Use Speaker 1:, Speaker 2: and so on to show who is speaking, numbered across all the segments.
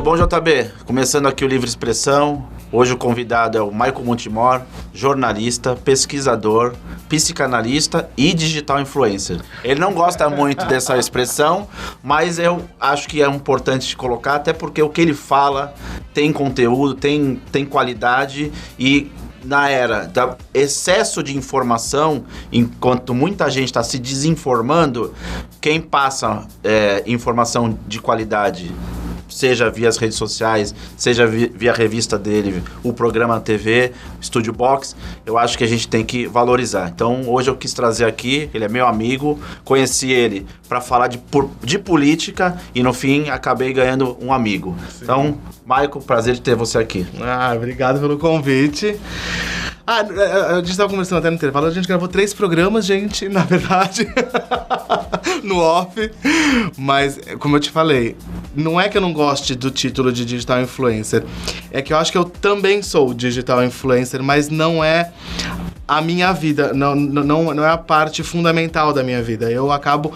Speaker 1: bom, JB? Começando aqui o Livre Expressão. Hoje o convidado é o Michael Montemor, jornalista, pesquisador, psicanalista e digital influencer. Ele não gosta muito dessa expressão, mas eu acho que é importante colocar, até porque o que ele fala tem conteúdo, tem qualidade e... Na era do excesso de informação, enquanto muita gente está se desinformando, quem passa informação de qualidade, seja via as redes sociais, seja via a revista dele, o programa na TV, Studio Box, eu acho que a gente tem que valorizar. Então, hoje eu quis trazer aqui, ele é meu amigo, conheci ele para falar de política e, no fim, acabei ganhando um amigo. Sim. Então, Michael, prazer de ter você aqui.
Speaker 2: Obrigado pelo convite. A gente estava conversando até no intervalo, a gente gravou 3 programas, gente, na verdade, no off, mas, como eu te falei, não é que eu não goste do título de digital influencer, é que eu acho que eu também sou digital influencer, mas não é a minha vida, não é a parte fundamental da minha vida. Eu acabo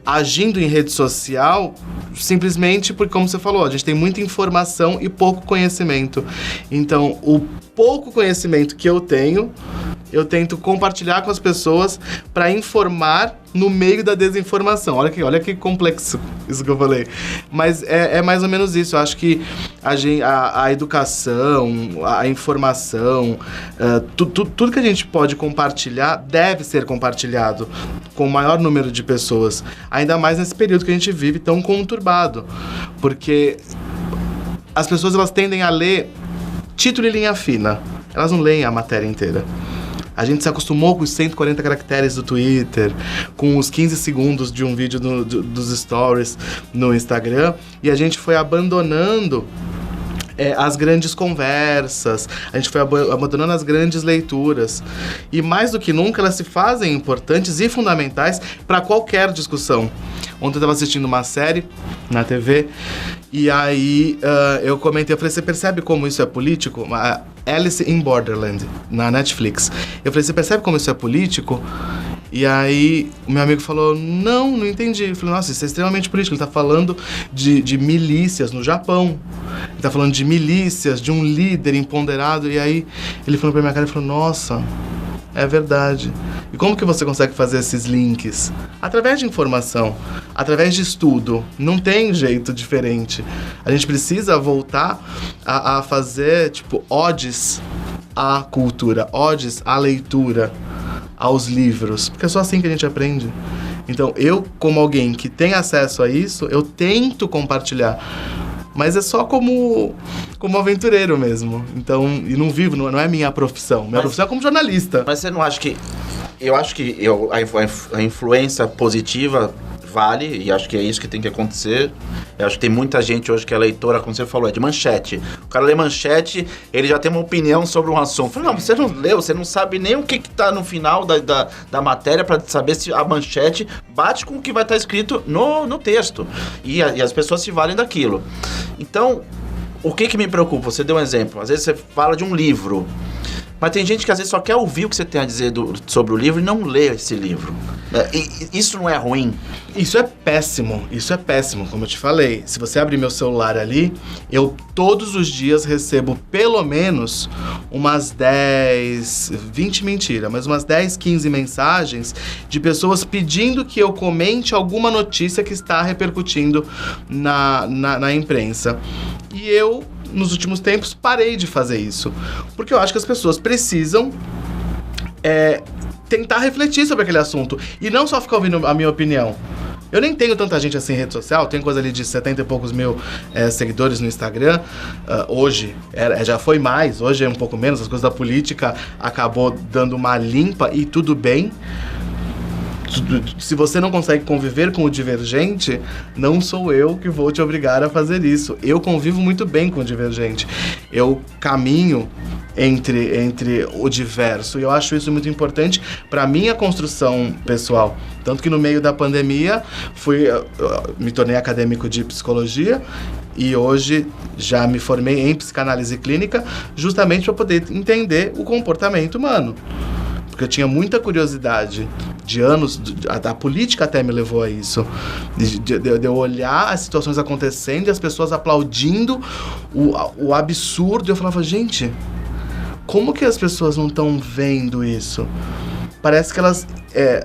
Speaker 2: agindo em rede social simplesmente porque, como você falou, a gente tem muita informação e pouco conhecimento. Então, o pouco conhecimento que eu tenho, eu tento compartilhar com as pessoas para informar no meio da desinformação. Olha que complexo isso que eu falei. Mas é mais ou menos isso. Eu acho que a educação, a informação, tudo que a gente pode compartilhar deve ser compartilhado com o maior número de pessoas. Ainda mais nesse período que a gente vive tão conturbado. Porque as pessoas elas tendem a ler título e linha fina. Elas não leem a matéria inteira. A gente se acostumou com os 140 caracteres do Twitter, com os 15 segundos de um vídeo dos stories no Instagram, e a gente foi abandonando as grandes conversas, a gente foi abandonando as grandes leituras. E mais do que nunca, elas se fazem importantes e fundamentais para qualquer discussão. Ontem eu estava assistindo uma série na TV, e aí eu comentei, eu falei, você percebe como isso é político? Alice in Borderland, na Netflix. Eu falei, você percebe como isso é político? E aí o meu amigo falou, não entendi. Eu falei, nossa, isso é extremamente político. Ele tá falando de milícias no Japão. Ele tá falando de milícias, de um líder empoderado. E aí ele falou pra minha cara e falou, nossa, é verdade. E como que você consegue fazer esses links? Através de informação, através de estudo. Não tem jeito diferente. A gente precisa voltar a fazer, odes à cultura, odes à leitura, aos livros, porque é só assim que a gente aprende. Então, eu, como alguém que tem acesso a isso, eu tento compartilhar, mas é só como aventureiro mesmo. Então, e não vivo, não é minha profissão. Minha profissão é como jornalista.
Speaker 1: Mas você não acha que... Eu acho que a influência positiva vale, e acho que é isso que tem que acontecer. Eu acho que tem muita gente hoje que é leitora, como você falou, é de manchete. O cara lê manchete, ele já tem uma opinião sobre um assunto. Eu falei, não, você não leu, você não sabe nem o que tá no final da matéria para saber se a manchete bate com o que vai estar escrito no texto. E as pessoas se valem daquilo. Então, o que me preocupa? Você deu um exemplo. Às vezes você fala de um livro, mas tem gente que às vezes só quer ouvir o que você tem a dizer sobre o livro e não lê esse livro. Isso não é ruim?
Speaker 2: Isso é péssimo, como eu te falei. Se você abrir meu celular ali, eu todos os dias recebo pelo menos umas 10, 20 mentira, mas umas 10, 15 mensagens de pessoas pedindo que eu comente alguma notícia que está repercutindo na imprensa. E eu, nos últimos tempos, parei de fazer isso. Porque eu acho que as pessoas precisam tentar refletir sobre aquele assunto. E não só ficar ouvindo a minha opinião. Eu nem tenho tanta gente assim em rede social, tenho coisa ali de 70 e poucos mil seguidores no Instagram. Hoje, já foi mais, hoje é um pouco menos, as coisas da política acabou dando uma limpa e tudo bem. Se você não consegue conviver com o divergente, não sou eu que vou te obrigar a fazer isso. Eu convivo muito bem com o divergente. Eu caminho entre o diverso. E eu acho isso muito importante para a minha construção pessoal. Tanto que no meio da pandemia, me tornei acadêmico de psicologia e hoje já me formei em psicanálise clínica justamente para poder entender o comportamento humano. porque eu tinha muita curiosidade de anos, a política até me levou a isso, de eu olhar as situações acontecendo e as pessoas aplaudindo o absurdo. Eu falava, gente, como que as pessoas não estão vendo isso? Parece que elas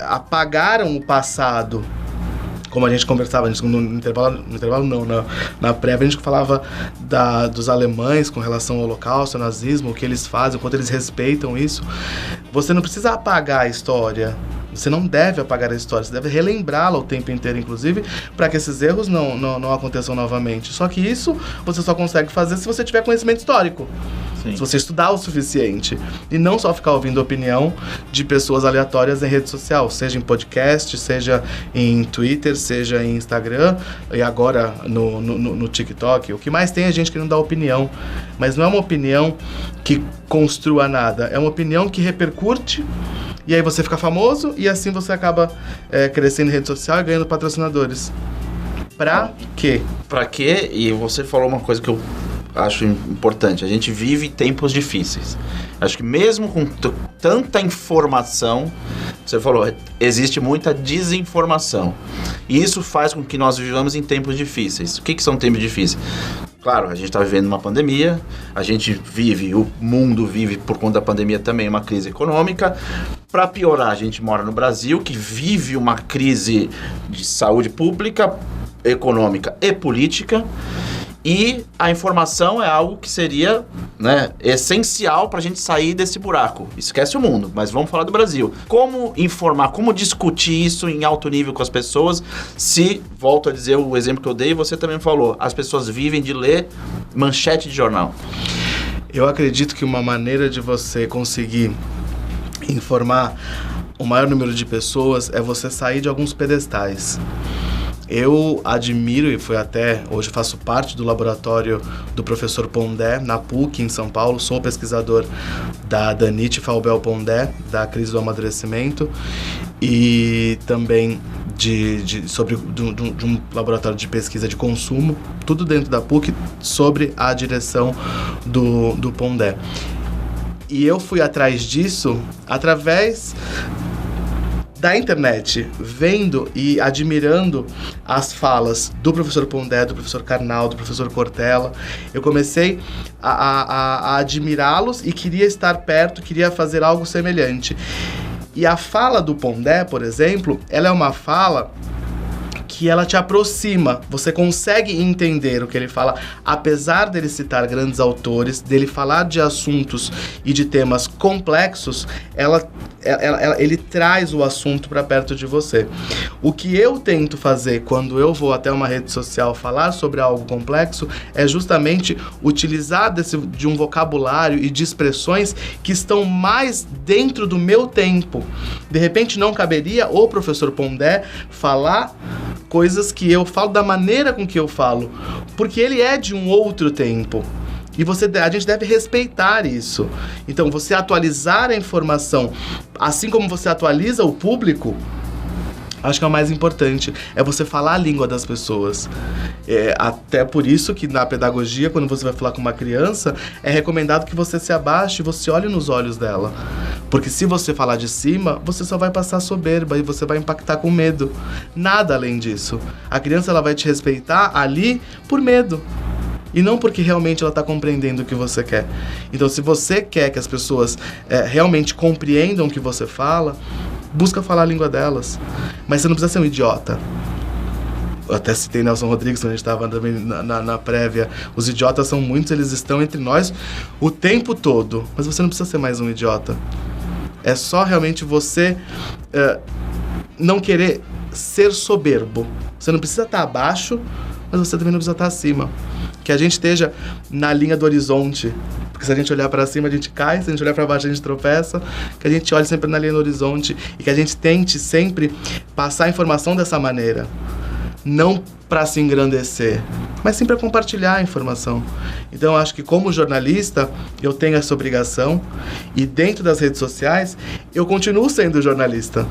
Speaker 2: apagaram o passado. Como a gente conversava no intervalo não, na prévia a gente falava dos alemães com relação ao Holocausto, ao nazismo, o que eles fazem, o quanto eles respeitam isso. Você não precisa apagar a história. Você não deve apagar a história, você deve relembrá-la o tempo inteiro, inclusive, para que esses erros não aconteçam novamente. Só que isso você só consegue fazer se você tiver conhecimento histórico. Sim. Se você estudar o suficiente. E não só ficar ouvindo a opinião de pessoas aleatórias em rede social, seja em podcast, seja em Twitter, seja em Instagram, e agora no TikTok. O que mais tem é gente que não dá opinião. Mas não é uma opinião que construa nada, é uma opinião que repercute. E aí você fica famoso e assim você acaba crescendo em rede social e ganhando patrocinadores. Pra quê?
Speaker 1: Pra quê? E você falou uma coisa que eu acho importante. A gente vive tempos difíceis. Acho que mesmo com tanta informação, você falou, existe muita desinformação. E isso faz com que nós vivamos em tempos difíceis. O que são tempos difíceis? Claro, a gente está vivendo uma pandemia, a gente vive, o mundo vive por conta da pandemia também uma crise econômica. Para piorar, a gente mora no Brasil, que vive uma crise de saúde pública, econômica e política. E a informação é algo que seria, essencial para a gente sair desse buraco. Esquece o mundo, mas vamos falar do Brasil. Como informar, como discutir isso em alto nível com as pessoas, se, volto a dizer o exemplo que eu dei, e você também falou, as pessoas vivem de ler manchete de jornal.
Speaker 2: Eu acredito que uma maneira de você conseguir informar o maior número de pessoas é você sair de alguns pedestais. Eu admiro, e hoje faço parte do laboratório do professor Pondé, na PUC, em São Paulo. Sou pesquisador da Danite Falbel Pondé, da crise do amadurecimento, e também de um laboratório de pesquisa de consumo, tudo dentro da PUC, sobre a direção do Pondé. E eu fui atrás disso através da internet, vendo e admirando as falas do professor Pondé, do professor Karnal, do professor Cortella. Eu comecei a admirá-los e queria estar perto, queria fazer algo semelhante. E a fala do Pondé, por exemplo, ela é uma fala que ela te aproxima, você consegue entender o que ele fala, apesar dele citar grandes autores, dele falar de assuntos e de temas complexos, ele traz o assunto para perto de você. O que eu tento fazer quando eu vou até uma rede social falar sobre algo complexo é justamente utilizar de um vocabulário e de expressões que estão mais dentro do meu tempo. De repente não caberia o professor Pondé falar coisas que eu falo da maneira com que eu falo, porque ele é de um outro tempo. E a gente deve respeitar isso. Então, você atualizar a informação, assim como você atualiza o público, acho que é o mais importante, é você falar a língua das pessoas. Até por isso que na pedagogia, quando você vai falar com uma criança, é recomendado que você se abaixe e você olhe nos olhos dela. Porque se você falar de cima, você só vai passar soberba e você vai impactar com medo. Nada além disso. A criança ela vai te respeitar ali por medo. E não porque realmente ela está compreendendo o que você quer. Então, se você quer que as pessoas realmente compreendam o que você fala, busca falar a língua delas. Mas você não precisa ser um idiota. Eu até citei Nelson Rodrigues quando a gente estava também na prévia. Os idiotas são muitos, eles estão entre nós o tempo todo. Mas você não precisa ser mais um idiota. É só realmente você não querer ser soberbo. Você não precisa estar abaixo, mas você também não precisa estar acima. Que a gente esteja na linha do horizonte. Porque se a gente olhar para cima, a gente cai. Se a gente olhar para baixo, a gente tropeça. Que a gente olhe sempre na linha do horizonte. E que a gente tente sempre passar a informação dessa maneira. Não para se engrandecer, mas sim para compartilhar a informação. Então, eu acho que como jornalista, eu tenho essa obrigação. E dentro das redes sociais, eu continuo sendo jornalista.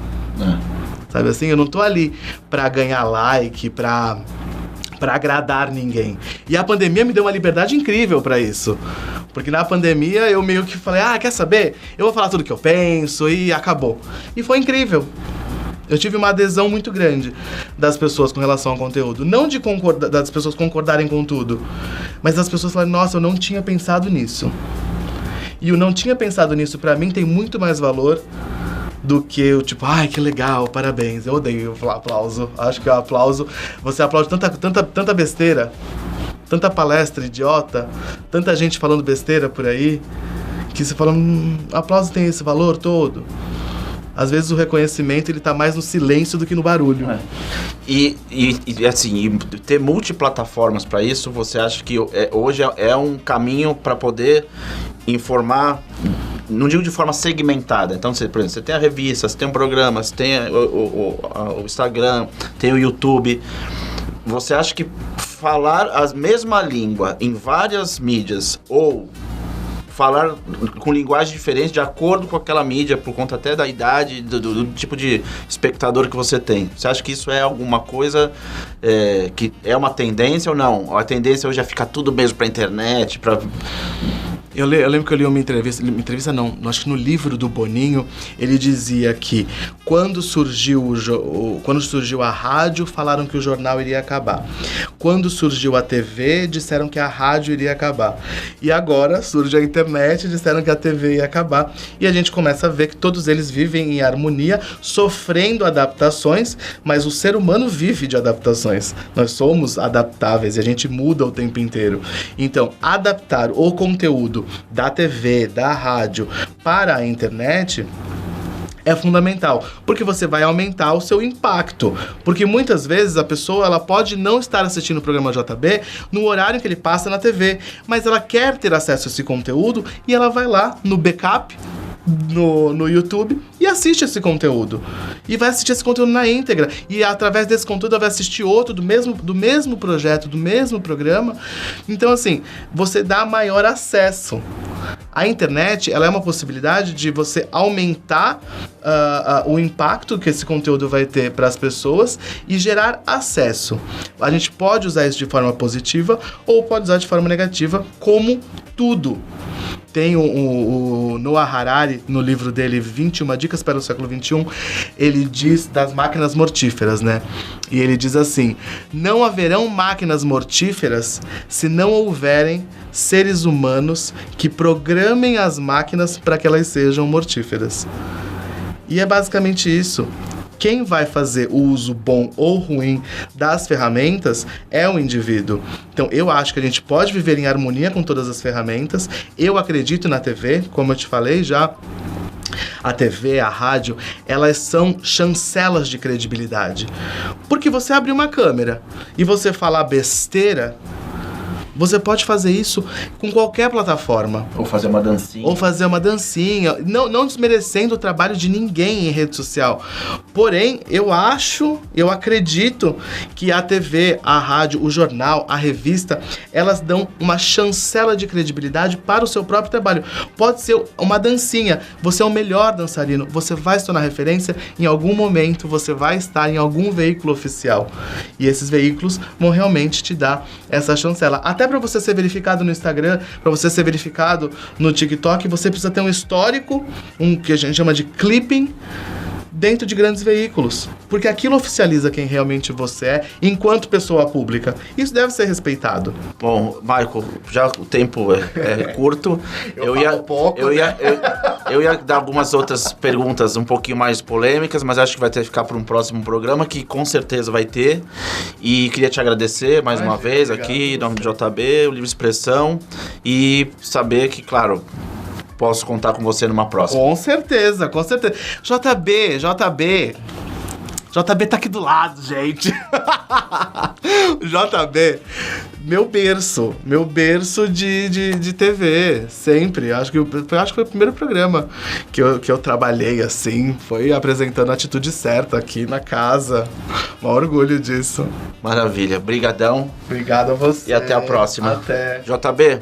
Speaker 2: Sabe assim? Eu não tô ali para ganhar like, para agradar ninguém. E a pandemia me deu uma liberdade incrível para isso. Porque na pandemia eu meio que falei, quer saber? Eu vou falar tudo que eu penso e acabou. E foi incrível. Eu tive uma adesão muito grande das pessoas com relação ao conteúdo. Não de das pessoas concordarem com tudo, mas das pessoas falarem, nossa, eu não tinha pensado nisso. E o não tinha pensado nisso, pra mim, tem muito mais valor do que o tipo, que legal, parabéns. Eu odeio falar aplauso. Acho que o aplauso, você aplaude tanta besteira, tanta palestra idiota, tanta gente falando besteira por aí, que você fala, aplauso tem esse valor todo. Às vezes o reconhecimento ele tá mais no silêncio do que no barulho.
Speaker 1: E assim, ter multiplataformas para isso, você acha que hoje é um caminho para poder informar, não digo de forma segmentada. Então, por exemplo, você tem a revista, você tem um programa, você tem o Instagram, tem o YouTube. Você acha que falar a mesma língua em várias mídias ou falar com linguagem diferente de acordo com aquela mídia, por conta até da idade, do tipo de espectador que você tem. Você acha que isso é alguma coisa que é uma tendência ou não? A tendência hoje é ficar tudo mesmo pra internet, pra...
Speaker 2: Eu lembro que eu li uma entrevista não, acho que no livro do Boninho, ele dizia que quando surgiu a rádio, falaram que o jornal iria acabar. Quando surgiu a TV, disseram que a rádio iria acabar. E agora surge a internet, disseram que a TV ia acabar. E a gente começa a ver que todos eles vivem em harmonia, sofrendo adaptações, mas o ser humano vive de adaptações. Nós somos adaptáveis e a gente muda o tempo inteiro. Então, adaptar o conteúdo da TV, da rádio para a internet é fundamental, porque você vai aumentar o seu impacto, porque muitas vezes a pessoa ela pode não estar assistindo o programa JB no horário que ele passa na TV, mas ela quer ter acesso a esse conteúdo e ela vai lá no backup, no YouTube e assiste esse conteúdo. E vai assistir esse conteúdo na íntegra. E através desse conteúdo ela vai assistir outro do mesmo projeto, do mesmo programa. Então, assim, você dá maior acesso. A internet, ela é uma possibilidade de você aumentar o impacto que esse conteúdo vai ter para as pessoas e gerar acesso. A gente pode usar isso de forma positiva ou pode usar de forma negativa, como tudo. Tem o Noah Harari, no livro dele, 21 Dicas para o Século XXI, ele diz das máquinas mortíferas, né? E ele diz assim, não haverão máquinas mortíferas se não houverem seres humanos que programem as máquinas para que elas sejam mortíferas. E é basicamente isso. Quem vai fazer o uso bom ou ruim das ferramentas é o indivíduo. Então, eu acho que a gente pode viver em harmonia com todas as ferramentas. Eu acredito na TV, como eu te falei já. A TV, a rádio, elas são chancelas de credibilidade. Porque você abre uma câmera e você falar besteira, você pode fazer isso com qualquer plataforma.
Speaker 1: Ou fazer uma dancinha. Não desmerecendo o trabalho de ninguém em rede social. Porém, eu acredito que a TV, a rádio, o jornal, a revista, elas dão uma chancela de credibilidade para o seu próprio trabalho. Pode ser uma dancinha. Você é o melhor dançarino. Você vai se tornar referência. Em algum momento, você vai estar em algum veículo oficial. E esses veículos vão realmente te dar essa chancela. Até para você ser verificado no Instagram, para você ser verificado no TikTok, você precisa ter um histórico, que a gente chama de clipping, dentro de grandes veículos. Porque aquilo oficializa quem realmente você é enquanto pessoa pública. Isso deve ser respeitado. Bom, Michael, já o tempo é curto. Eu ia dar algumas outras perguntas um pouquinho mais polêmicas, mas acho que vai ter que ficar para um próximo programa, que com certeza vai ter. E queria te agradecer mais uma vez aqui, em nome do JB, o Livre Expressão, e saber que, claro, posso contar com você numa próxima.
Speaker 2: Com certeza, com certeza. JB tá aqui do lado, gente. JB, meu berço de TV, sempre. Acho que foi o primeiro programa que eu trabalhei assim, foi apresentando a Atitude Certa aqui na casa. Um orgulho disso.
Speaker 1: Maravilha, brigadão.
Speaker 2: Obrigado a você.
Speaker 1: E até a próxima.
Speaker 2: Até.
Speaker 1: JB,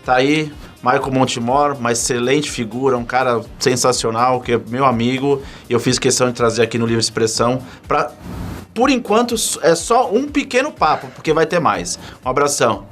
Speaker 1: tá aí. Michael Montemor, uma excelente figura, um cara sensacional, que é meu amigo, e eu fiz questão de trazer aqui no Livre Expressão para, por enquanto, é só um pequeno papo, porque vai ter mais. Um abração.